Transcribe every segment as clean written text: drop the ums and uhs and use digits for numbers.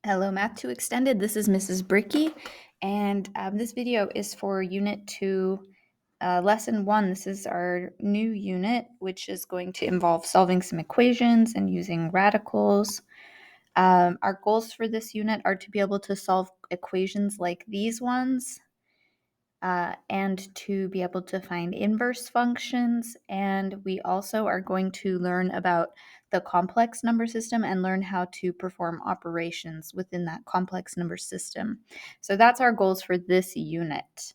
Hello, Math 2 Extended. This is Mrs. Bricky, and this video is for Unit 2, Lesson 1. This is our new unit, which is going to involve solving some equations and using radicals. Our goals for this unit are to be able to solve equations like these ones, and to be able to find inverse functions. And we also are going to learn about the complex number system and learn how to perform operations within that complex number system. So that's our goals for this unit.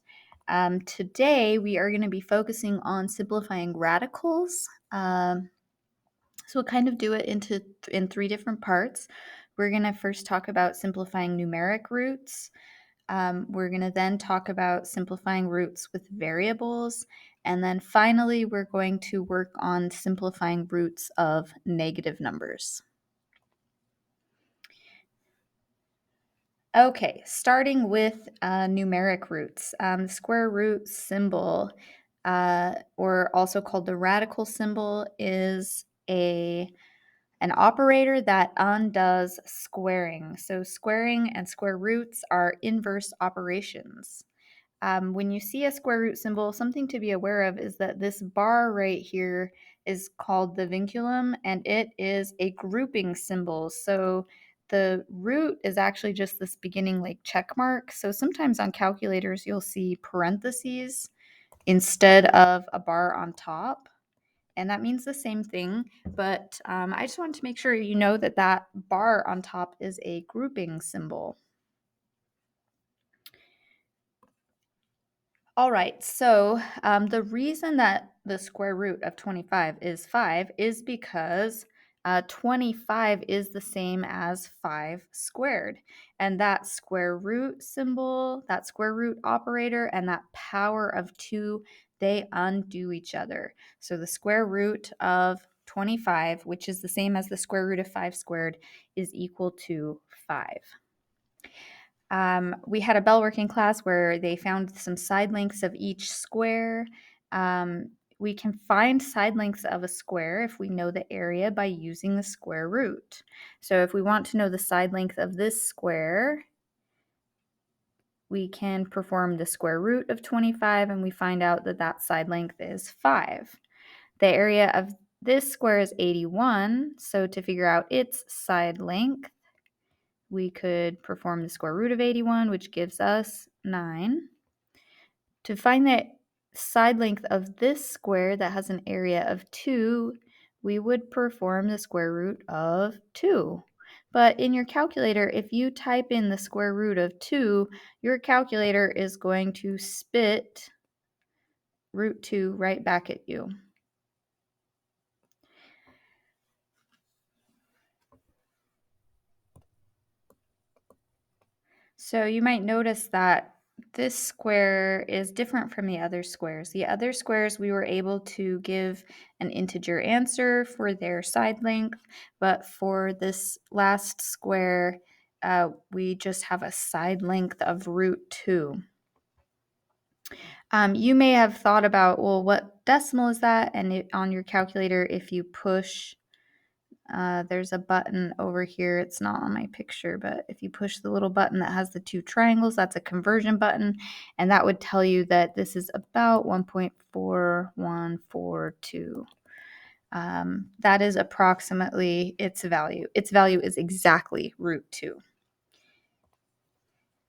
Today we are going to be focusing on simplifying radicals. So we'll kind of do it in three different parts. We're going to first talk about simplifying numeric roots. We're going to then talk about simplifying roots with variables. And then finally, we're going to work on simplifying roots of negative numbers. Okay, starting with numeric roots. The square root symbol, or also called the radical symbol, is an operator that undoes squaring. So squaring and square roots are inverse operations. When you see a square root symbol, something to be aware of is that this bar right here is called the vinculum, and it is a grouping symbol. So the root is actually just this beginning like check mark. So sometimes on calculators, you'll see parentheses instead of a bar on top. And that means the same thing, but I just wanted to make sure you know that that bar on top is a grouping symbol. All right, so the reason that the square root of 25 is 5 is because 25 is the same as 5 squared. And that square root symbol, that square root operator, and that power of 2, they undo each other. So the square root of 25, which is the same as the square root of 5 squared, is equal to 5. We had a bell working class where they found some side lengths of each square. We can find side lengths of a square if we know the area by using the square root. So if we want to know the side length of this square, we can perform the square root of 25 and we find out that that side length is 5. The area of this square is 81, so to figure out its side length, we could perform the square root of 81, which gives us 9. To find the side length of this square that has an area of 2, we would perform the square root of 2. But in your calculator, if you type in the square root of 2, your calculator is going to spit root 2 right back at you. So you might notice that this square is different from the other squares. The other squares, we were able to give an integer answer for their side length, but for this last square, we just have a side length of root 2. You may have thought about, well, what decimal is that? And on your calculator, if you push there's a button over here. It's not on my picture, but if you push the little button that has the 2 triangles, that's a conversion button, and that would tell you that this is about 1.4142. That is approximately its value. Its value is exactly root 2.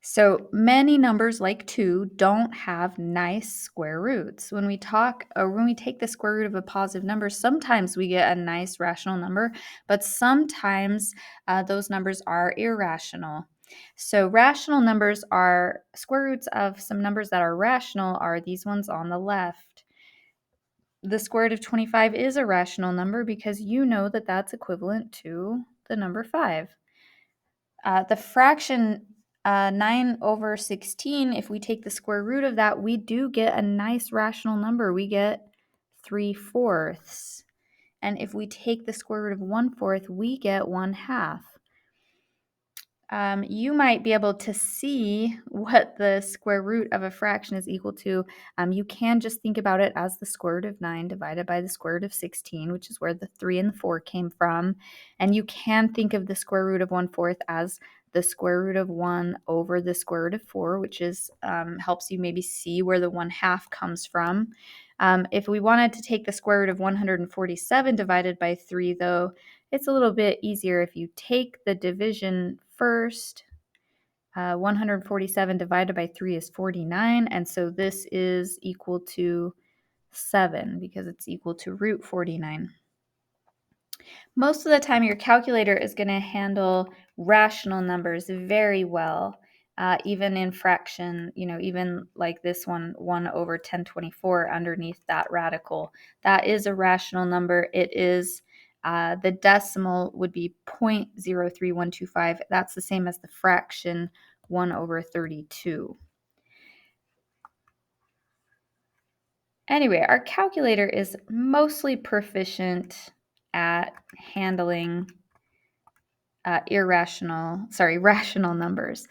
So many numbers like 2 don't have nice square roots. When we take the square root of a positive number, sometimes we get a nice rational number, but sometimes those numbers are irrational. So rational numbers are square roots of some numbers that are rational are these ones on the left. The square root of 25 is a rational number because you know that that's equivalent to the number 5. The fraction 9 over 16, if we take the square root of that, we do get a nice rational number. We get 3/4. And if we take the square root of 1/4, we get 1/2. you might be able to see what the square root of a fraction is equal to. You can just think about it as the square root of 9 divided by the square root of 16, which is where the 3 and the 4 came from. And you can think of the square root of 1/4 as the square root of 1 over the square root of 4, which is helps you maybe see where the 1/2 comes from. If we wanted to take the square root of 147 divided by 3, though, it's a little bit easier if you take the division first. 147 divided by 3 is 49, and so this is equal to 7 because it's equal to root 49. Most of the time, your calculator is going to handle rational numbers very well, even in fraction, even like this one, 1 over 1024 underneath that radical. That is a rational number. It is, the decimal would be 0.03125. That's the same as the fraction 1 over 32. Anyway, our calculator is mostly proficient at handling rational numbers.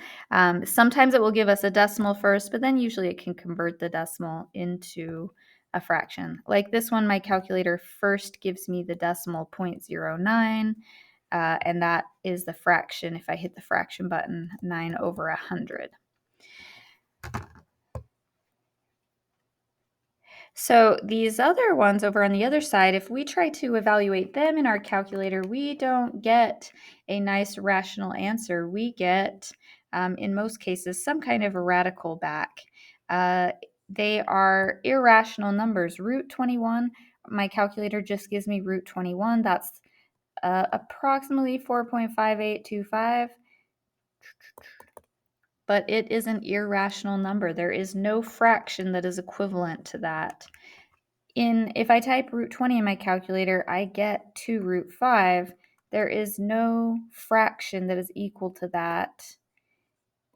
Sometimes it will give us a decimal first, but then usually it can convert the decimal into a fraction. Like this one, my calculator first gives me the decimal 0.09, and that is the fraction, if I hit the fraction button, 9 over 100. So these other ones over on the other side, if we try to evaluate them in our calculator, we don't get a nice rational answer. We get, in most cases, some kind of a radical back. They are irrational numbers. Root 21, my calculator just gives me root 21. That's approximately 4.5825. But it is an irrational number. There is no fraction that is equivalent to that. If I type root 20 in my calculator, I get 2 root 5. There is no fraction that is equal to that.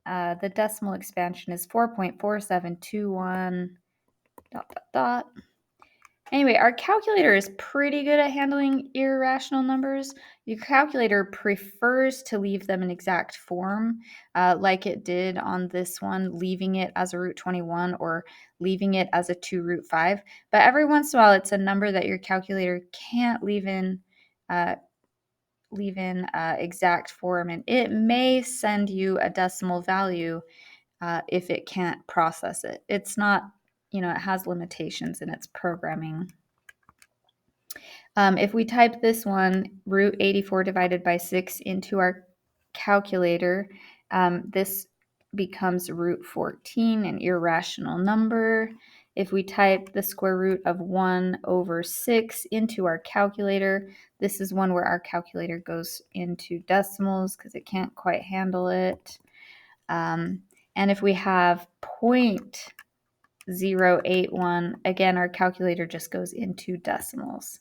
The decimal expansion is 4.4721 ... Anyway, our calculator is pretty good at handling irrational numbers. Your calculator prefers to leave them in exact form, like it did on this one, leaving it as a root 21 or leaving it as a 2 root 5. But every once in a while, it's a number that your calculator can't leave in exact form, and it may send you a decimal value if it can't process it. It's not, it has limitations in its programming. If we type this one, root 84 divided by 6, into our calculator, this becomes root 14, an irrational number. If we type the square root of 1 over 6 into our calculator, this is one where our calculator goes into decimals because it can't quite handle it. And if we have 0.081, again, our calculator just goes into decimals.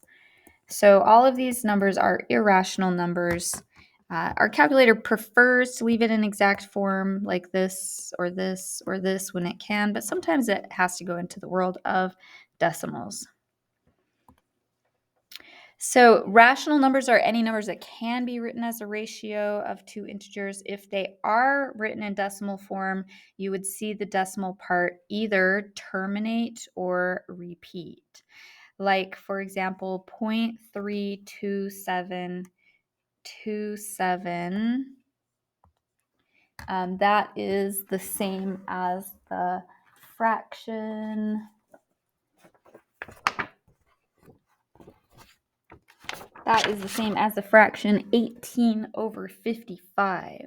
So all of these numbers are irrational numbers. Our calculator prefers to leave it in exact form like this or this or this when it can, but sometimes it has to go into the world of decimals. So rational numbers are any numbers that can be written as a ratio of two integers. If they are written in decimal form, you would see the decimal part either terminate or repeat. Like, for example, 0.32727, that is the same as the fraction. That is the same as the fraction 18 over 55.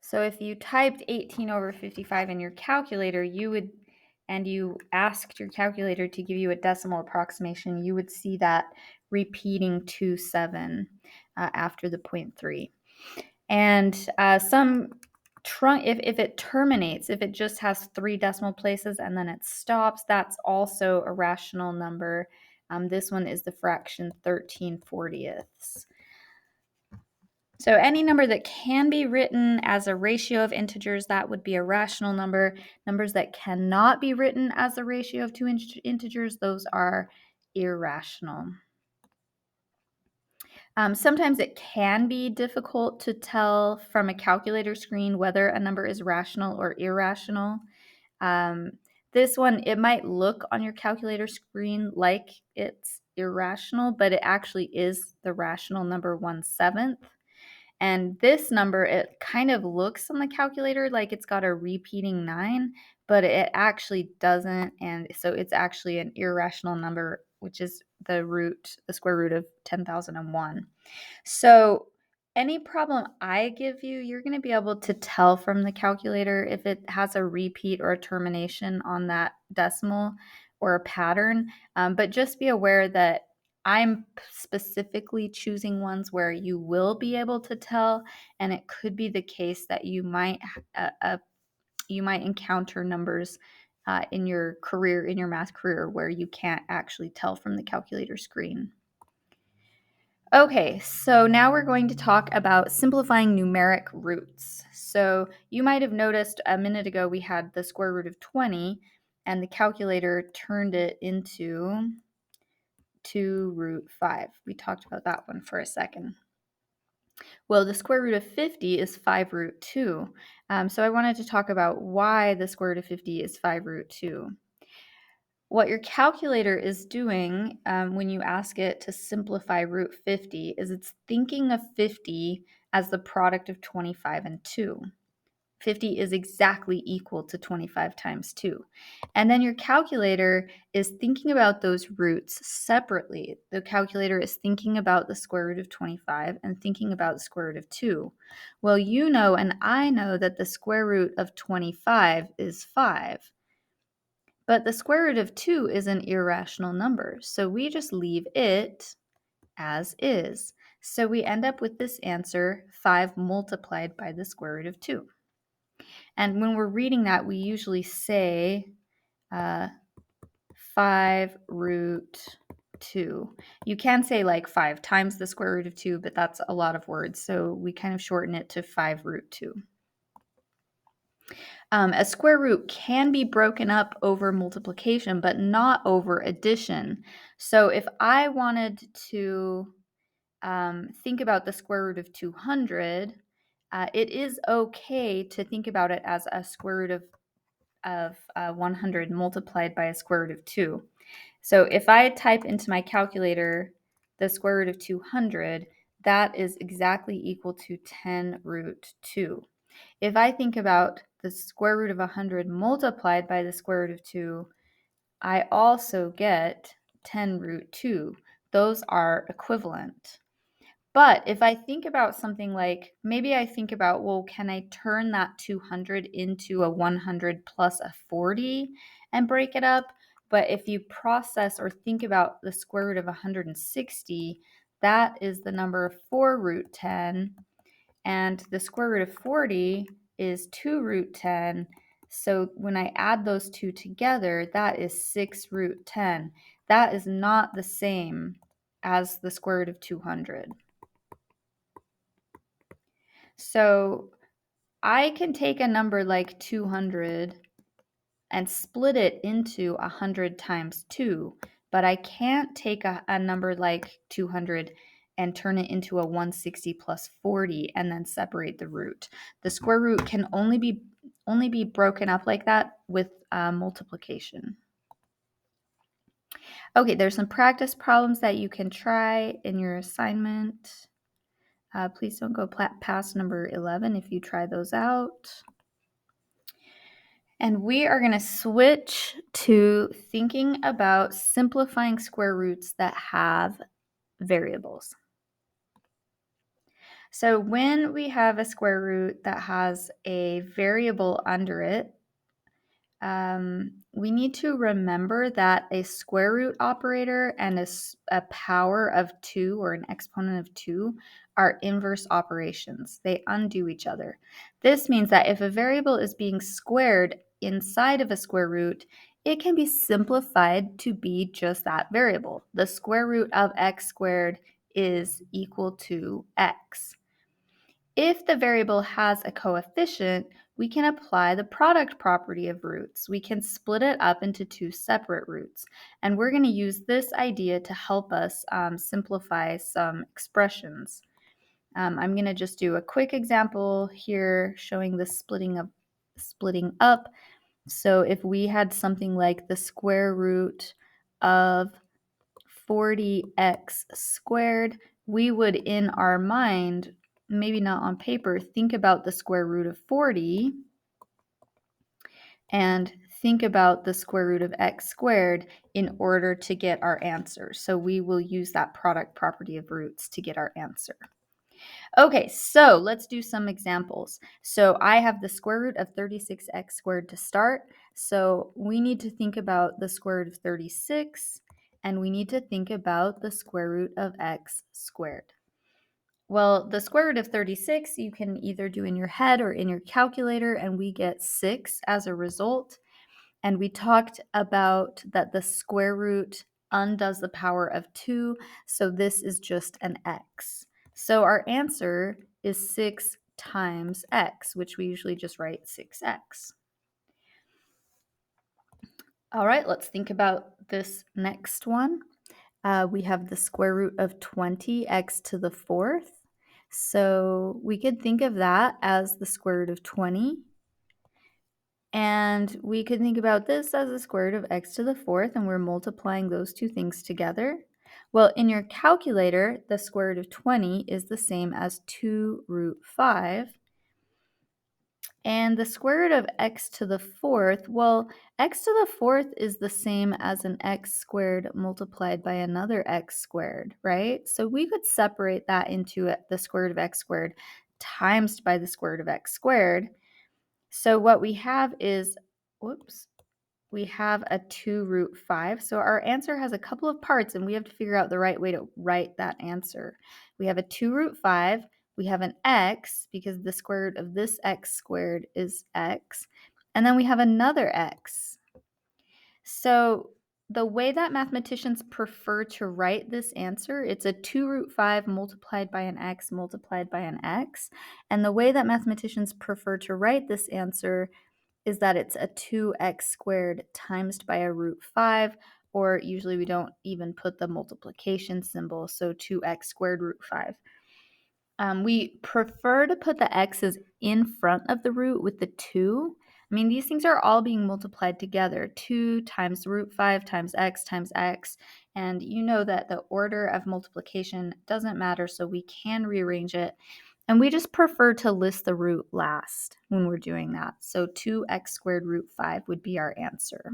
So if you typed 18 over 55 in your calculator, and you asked your calculator to give you a decimal approximation, you would see that repeating 27 after the 0.3. And if it terminates, if it just has 3 decimal places and then it stops, that's also a rational number. This one is the fraction 13/40ths. So any number that can be written as a ratio of integers, that would be a rational number. Numbers that cannot be written as a ratio of two integers, those are irrational. Sometimes it can be difficult to tell from a calculator screen whether a number is rational or irrational. Um, this one, it might look on your calculator screen like it's irrational, but it actually is the rational number 1/7. And this number, it kind of looks on the calculator like it's got a repeating 9, but it actually doesn't. And so it's actually an irrational number, which is the square root of 10,001. So any problem I give you, you're going to be able to tell from the calculator if it has a repeat or a termination on that decimal or a pattern. But just be aware that I'm specifically choosing ones where you will be able to tell, and it could be the case that you might encounter numbers in your career, in your math career, where you can't actually tell from the calculator screen. Okay, so now we're going to talk about simplifying numeric roots. So you might have noticed a minute ago we had the square root of 20, and the calculator turned it into 2 root 5. We talked about that one for a second. Well, the square root of 50 is 5 root 2. So I wanted to talk about why the square root of 50 is 5 root 2. What your calculator is doing when you ask it to simplify root 50 is it's thinking of 50 as the product of 25 and 2. 50 is exactly equal to 25 times 2. And then your calculator is thinking about those roots separately. The calculator is thinking about the square root of 25 and thinking about the square root of 2. Well, you know and I know that the square root of 25 is 5. But the square root of 2 is an irrational number, so we just leave it as is. So we end up with this answer, 5 multiplied by the square root of 2. And when we're reading that, we usually say 5 root 2. You can say like 5 times the square root of 2, but that's a lot of words, so we kind of shorten it to 5 root 2. A square root can be broken up over multiplication, but not over addition. So if I wanted to think about the square root of 200, it is okay to think about it as a square root of 100 multiplied by a square root of 2. So if I type into my calculator the square root of 200, that is exactly equal to 10 root 2. If I think about the square root of 100 multiplied by the square root of 2, I also get 10 root 2. Those are equivalent. But if I think about something like, maybe I think about, well, can I turn that 200 into a 100 plus a 40 and break it up? But if you process or think about the square root of 160, that is the number 4 root 10. And the square root of 40 is 2 root 10. So when I add those two together, that is 6 root 10. That is not the same as the square root of 200. So I can take a number like 200 and split it into 100 times 2, but I can't take a number like 200 and turn it into a 160 plus 40 and then separate the root. The square root can only be broken up like that with multiplication. Okay, there's some practice problems that you can try in your assignment. Please don't go past number 11 if you try those out. And we are going to switch to thinking about simplifying square roots that have variables. So when we have a square root that has a variable under it, we need to remember that a square root operator and a power of 2 or an exponent of 2 are inverse operations. They undo each other. This means that if a variable is being squared inside of a square root, it can be simplified to be just that variable. The square root of x squared is equal to x. If the variable has a coefficient, we can apply the product property of roots. We can split it up into two separate roots. And we're going to use this idea to help us simplify some expressions. I'm going to just do a quick example here showing the splitting up. So if we had something like the square root of 40x squared, we would in our mind, maybe not on paper, think about the square root of 40 and think about the square root of x squared in order to get our answer. So we will use that product property of roots to get our answer. Okay, so let's do some examples. So I have the square root of 36x squared to start. So we need to think about the square root of 36, and we need to think about the square root of x squared. Well, the square root of 36 you can either do in your head or in your calculator, and we get 6 as a result. And we talked about that the square root undoes the power of 2, so this is just an x. So our answer is 6 times x, which we usually just write 6x. All right, let's think about this next one. We have the square root of 20x to the fourth. So we could think of that as the square root of 20. And we could think about this as the square root of x to the fourth, and we're multiplying those two things together. Well, in your calculator, the square root of 20 is the same as 2 root 5. And the square root of x to the fourth, well, x to the fourth is the same as an x squared multiplied by another x squared, right? So we could separate that into the square root of x squared times by the square root of x squared. So what we have is, we have a 2 root 5. So our answer has a couple of parts, and we have to figure out the right way to write that answer. We have a 2 root 5. We have an x, because the square root of this x squared is x. And then we have another x. So the way that mathematicians prefer to write this answer, it's a 2 root 5 multiplied by an x multiplied by an x. And the way that mathematicians prefer to write this answer is that it's a 2x squared times by a root 5, or usually we don't even put the multiplication symbol, so 2x squared root 5. We prefer to put the x's in front of the root with the 2. I mean, these things are all being multiplied together, 2 times root 5 times x, and you know that the order of multiplication doesn't matter, so we can rearrange it. And we just prefer to list the root last when we're doing that. So 2x squared root 5 would be our answer.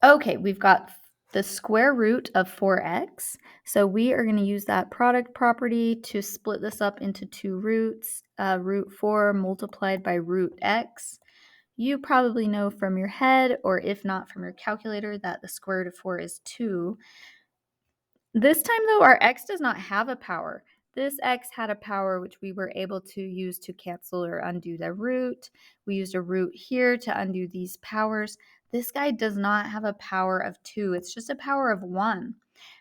Okay, we've got the square root of 4x. So we are going to use that product property to split this up into two roots, root 4 multiplied by root x. You probably know from your head, or if not from your calculator, that the square root of 4 is 2. This time, though, our x does not have a power. This x had a power which we were able to use to cancel or undo the root. We used a root here to undo these powers. This guy does not have a power of 2. It's just a power of 1.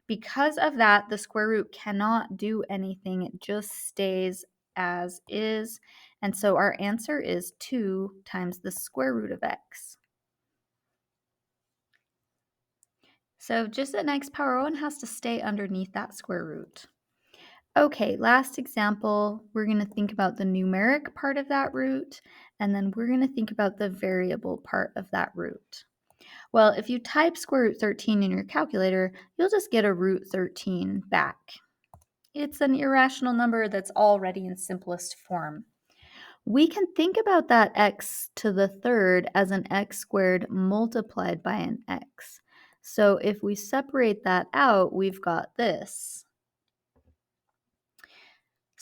Because of that, the square root cannot do anything. It just stays as is. And so our answer is 2 times the square root of x. So just an x power 1 has to stay underneath that square root. Okay, last example, we're going to think about the numeric part of that root, and then we're going to think about the variable part of that root. Well, if you type square root 13 in your calculator, you'll just get a root 13 back. It's an irrational number that's already in simplest form. We can think about that x to the third as an x squared multiplied by an x. So if we separate that out, we've got this.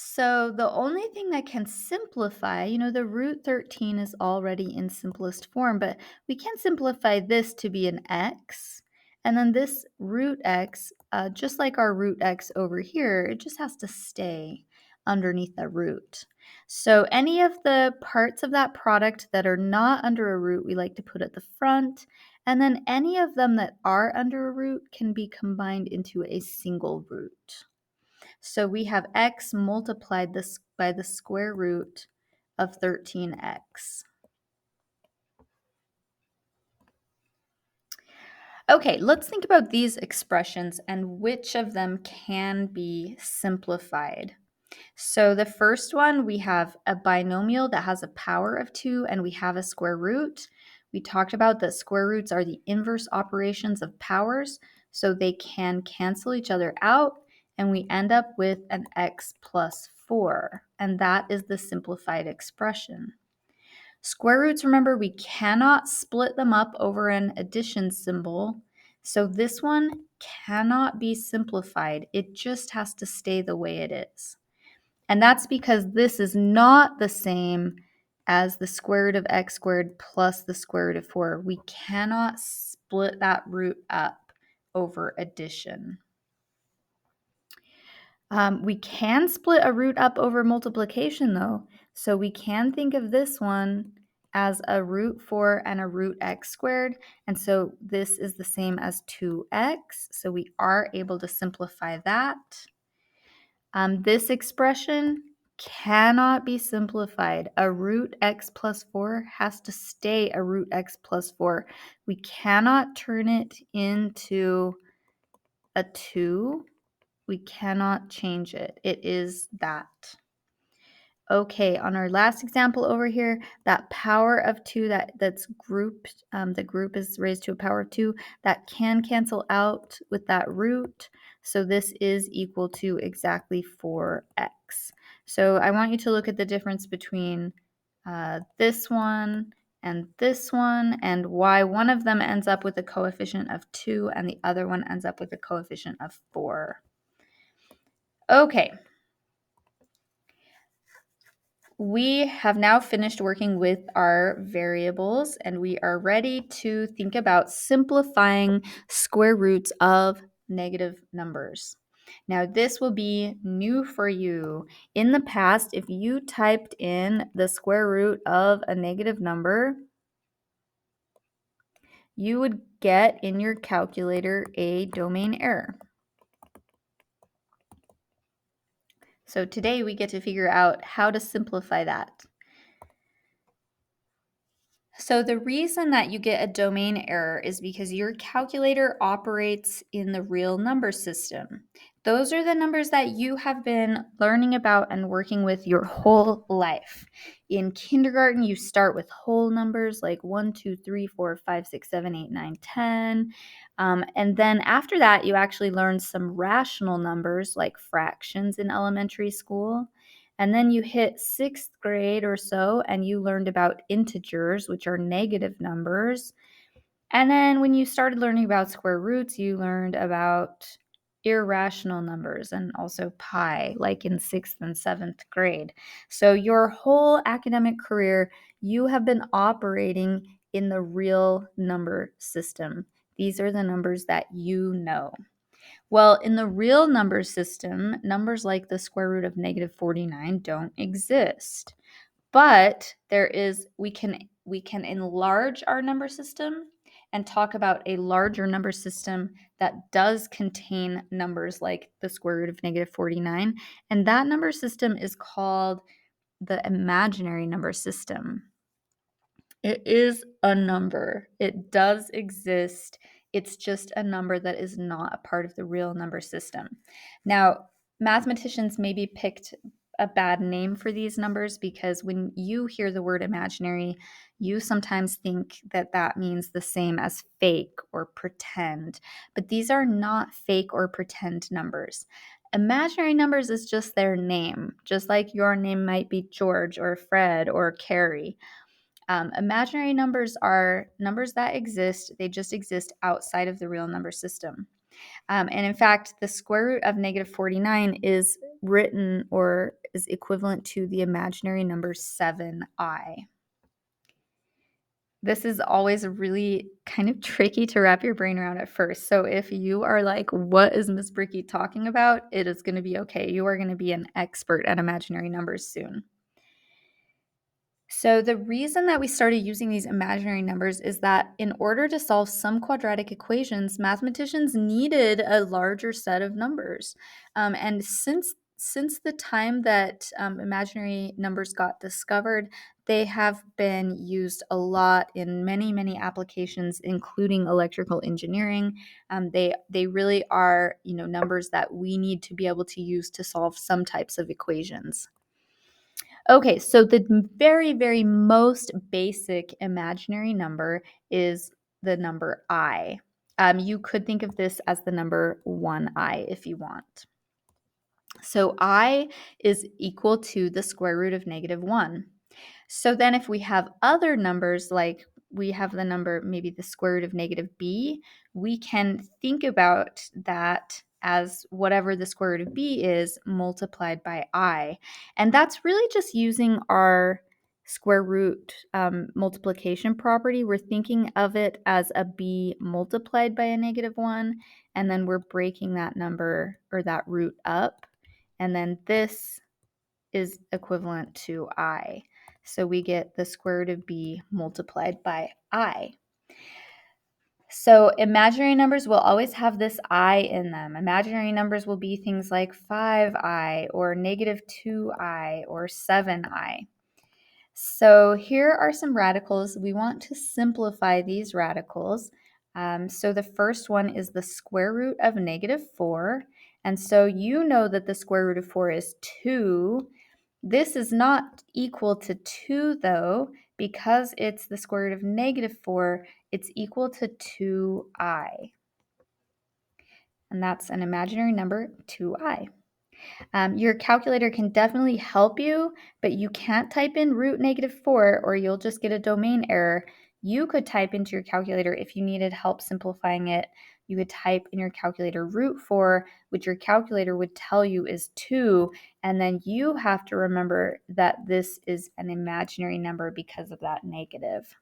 So the only thing that can simplify, the root 13 is already in simplest form, but we can simplify this to be an x. And then this root x, just like our root x over here, it just has to stay underneath the root. So any of the parts of that product that are not under a root, we like to put at the front. And then any of them that are under a root can be combined into a single root. So we have x multiplied by the square root of 13x. Okay, let's think about these expressions and which of them can be simplified. So the first one, we have a binomial that has a power of 2 and we have a square root. We talked about that square roots are the inverse operations of powers, so they can cancel each other out, and we end up with an x plus 4, and that is the simplified expression. Square roots, remember, we cannot split them up over an addition symbol, so this one cannot be simplified. It just has to stay the way it is. And that's because this is not the same as the square root of x squared plus the square root of 4. We cannot split that root up over addition. We can split a root up over multiplication, though. So we can think of this one as a root 4 and a root x squared. And so this is the same as 2x. So we are able to simplify that. This expression cannot be simplified. A root x plus 4 has to stay a root x plus 4. We cannot turn it into a 2. We cannot change it. It is that. Okay, on our last example over here, that power of 2 that's grouped, the group is raised to a power of 2, that can cancel out with that root. So this is equal to exactly 4x. So I want you to look at the difference between this one and why one of them ends up with a coefficient of 2 and the other one ends up with a coefficient of 4. Okay. We have now finished working with our variables and we are ready to think about simplifying square roots of negative numbers. Now, this will be new for you. In the past, if you typed in the square root of a negative number, you would get in your calculator a domain error. So today we get to figure out how to simplify that. So the reason that you get a domain error is because your calculator operates in the real number system. Those are the numbers that you have been learning about and working with your whole life. In kindergarten, you start with whole numbers like 1, 2, 3, 4, 5, 6, 7, 8, 9, 10. And then after that, you actually learn some rational numbers like fractions in elementary school. And then you hit 6th grade or so and you learned about integers, which are negative numbers. And then when you started learning about square roots, you learned about irrational numbers and also pi, like in 6th and 7th grade. So your whole academic career, you have been operating in the real number system. These are the numbers that you know. Well, in the real number system, numbers like the square root of negative 49 don't exist. But we can enlarge our number system and talk about a larger number system that does contain numbers like the square root of negative 49. And that number system is called the imaginary number system. It is a number. It does exist. It's just a number that is not a part of the real number system. Now, mathematicians maybe picked a bad name for these numbers because when you hear the word imaginary, you sometimes think that that means the same as fake or pretend. But these are not fake or pretend numbers. Imaginary numbers is just their name, just like your name might be George or Fred or Carrie. Imaginary numbers are numbers that exist, they just exist outside of the real number system. And in fact, the square root of negative 49 is written or is equivalent to the imaginary number 7i. This is always really kind of tricky to wrap your brain around at first. So if you are like, what is Miss Bricky talking about? It is going to be okay. You are going to be an expert at imaginary numbers soon. So the reason that we started using these imaginary numbers is that in order to solve some quadratic equations, mathematicians needed a larger set of numbers. And since the time that imaginary numbers got discovered, they have been used a lot in many, many applications, including electrical engineering. They really are, numbers that we need to be able to use to solve some types of equations. Okay, so the very, very most basic imaginary number is the number I. You could think of this as the number 1i if you want. So I is equal to the square root of -1. So then if we have other numbers, like we have the number, maybe the square root of -b, we can think about that as whatever the square root of b is multiplied by I. And that's really just using our square root multiplication property. We're thinking of it as a b multiplied by a -1, and then we're breaking that number or that root up. And then this is equivalent to I. So we get the square root of b multiplied by I. So imaginary numbers will always have this I in them. Imaginary numbers will be things like 5i or -2i or 7i. So here are some radicals. We want to simplify these radicals. So the first one is the square root of -4. And so you know that the square root of 4 is 2. This is not equal to 2, though, because it's the square root of -4, it's equal to 2i. And that's an imaginary number, 2i. Your calculator can definitely help you, but you can't type in root -4 or you'll just get a domain error. You could type into your calculator if you needed help simplifying it. You could type in your calculator root 4, which your calculator would tell you is 2, and then you have to remember that this is an imaginary number because of that negative.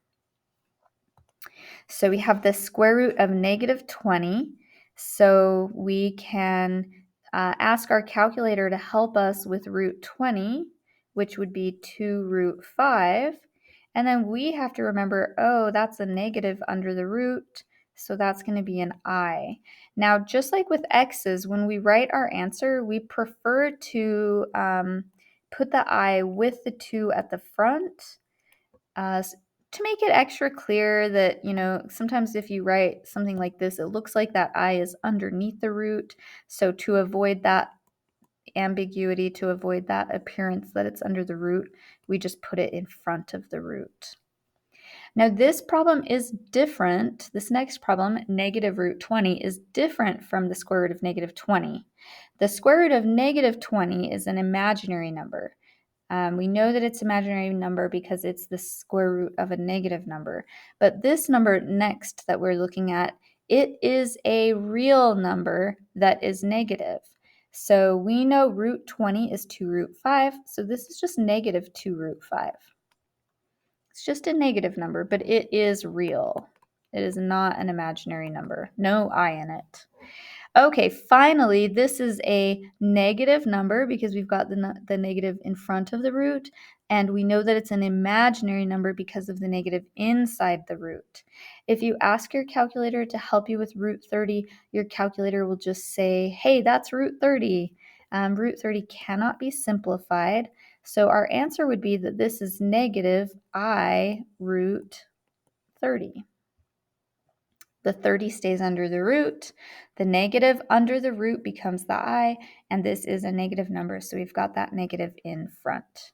So we have the square root of -20. So we can ask our calculator to help us with root 20, which would be 2 root 5. And then we have to remember, oh, that's a negative under the root, so that's going to be an I. Now, just like with x's, when we write our answer, we prefer to put the I with the 2 at the front. To make it extra clear that, sometimes if you write something like this, it looks like that I is underneath the root. So to avoid that ambiguity, to avoid that appearance that it's under the root, we just put it in front of the root. Now this problem is different. This next problem, -√20, is different from the square root of -20. The square root of -20 is an imaginary number. We know that it's an imaginary number because it's the square root of a negative number. But this number next that we're looking at, it is a real number that is negative. So we know root 20 is 2 root 5, so this is just -2 root 5. It's just a negative number, but it is real. It is not an imaginary number. No I in it. Okay, finally, this is a negative number because we've got the negative in front of the root, and we know that it's an imaginary number because of the negative inside the root. If you ask your calculator to help you with root 30, your calculator will just say, hey, that's root 30. Root 30 cannot be simplified, so our answer would be that this is negative I root 30. The 30 stays under the root. The negative under the root becomes the I, and this is a negative number, so we've got that negative in front.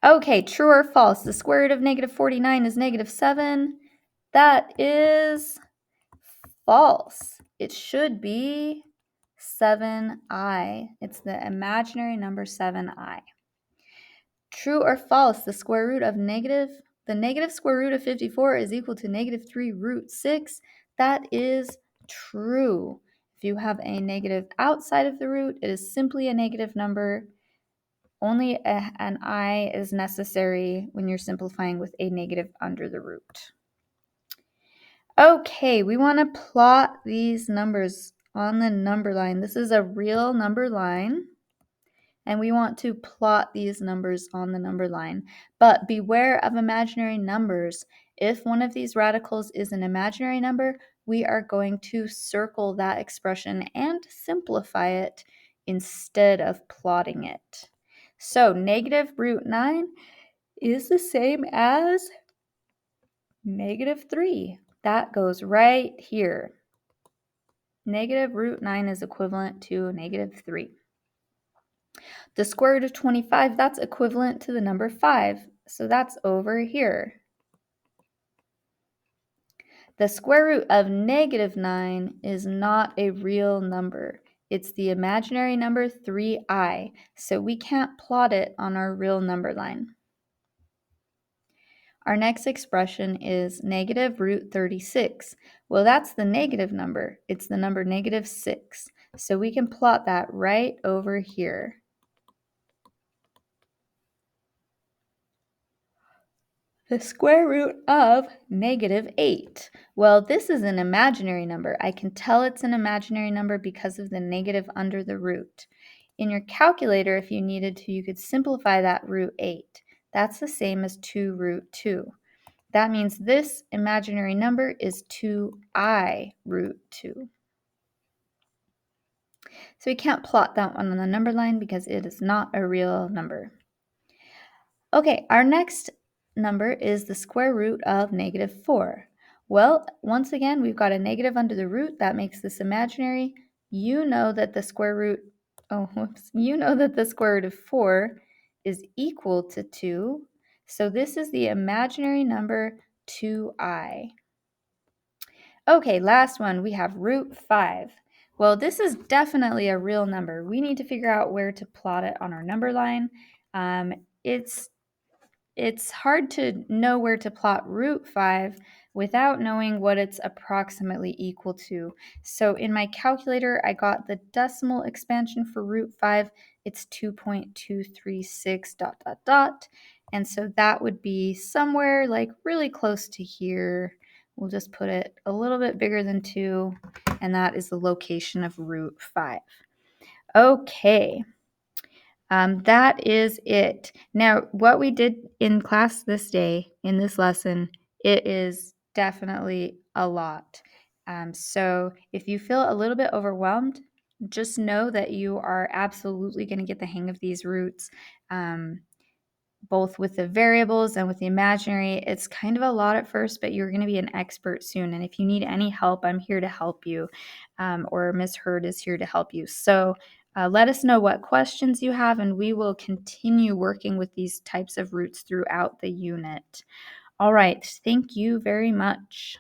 Okay, true or false? The square root of -49 is -7. That is false. It should be 7i. It's the imaginary number 7i. True or false? The negative square root of 54 is equal to -3 root 6. That is true. If you have a negative outside of the root, it is simply a negative number. Only an I is necessary when you're simplifying with a negative under the root. Okay, we want to plot these numbers on the number line. This is a real number line. and we want to plot these numbers on the number line. But beware of imaginary numbers. If one of these radicals is an imaginary number, we are going to circle that expression and simplify it instead of plotting it. So negative root 9 is the same as negative 3. That goes right here. Negative root 9 is equivalent to negative 3. The square root of 25, that's equivalent to the number 5. So that's over here. The square root of negative 9 is not a real number. It's the imaginary number 3i, so we can't plot it on our real number line. Our next expression is negative root 36. Well, that's the negative number. It's the number negative 6. So we can plot that right over here. The square root of negative 8. Well, this is an imaginary number. I can tell it's an imaginary number because of the negative under the root. In your calculator, if you needed to, you could simplify that root 8. That's the same as 2 root 2. That means this imaginary number is 2i root 2. So we can't plot that one on the number line because it is not a real number. Okay, our next number is the square root of negative 4. Well, once again, we've got a negative under the root. That makes this imaginary. You know that the square root, you know that the square root of 4 is equal to 2. So this is the imaginary number 2i. Okay, last one, we have root 5. Well, this is definitely a real number. We need to figure out where to plot it on our number line. It's hard to know where to plot root 5 without knowing what it's approximately equal to. So in my calculator, I got the decimal expansion for root 5. It's 2.236 ... And so that would be somewhere like really close to here. We'll just put it a little bit bigger than 2, and that is the location of root 5. Okay. That is it. Now, what we did in class this day, in this lesson, it is definitely a lot. So if you feel a little bit overwhelmed, just know that you are absolutely going to get the hang of these roots, both with the variables and with the imaginary. It's kind of a lot at first, but you're going to be an expert soon. And if you need any help, I'm here to help you, or Miss Hurd is here to help you. So let us know what questions you have, and we will continue working with these types of roots throughout the unit. All right, thank you very much.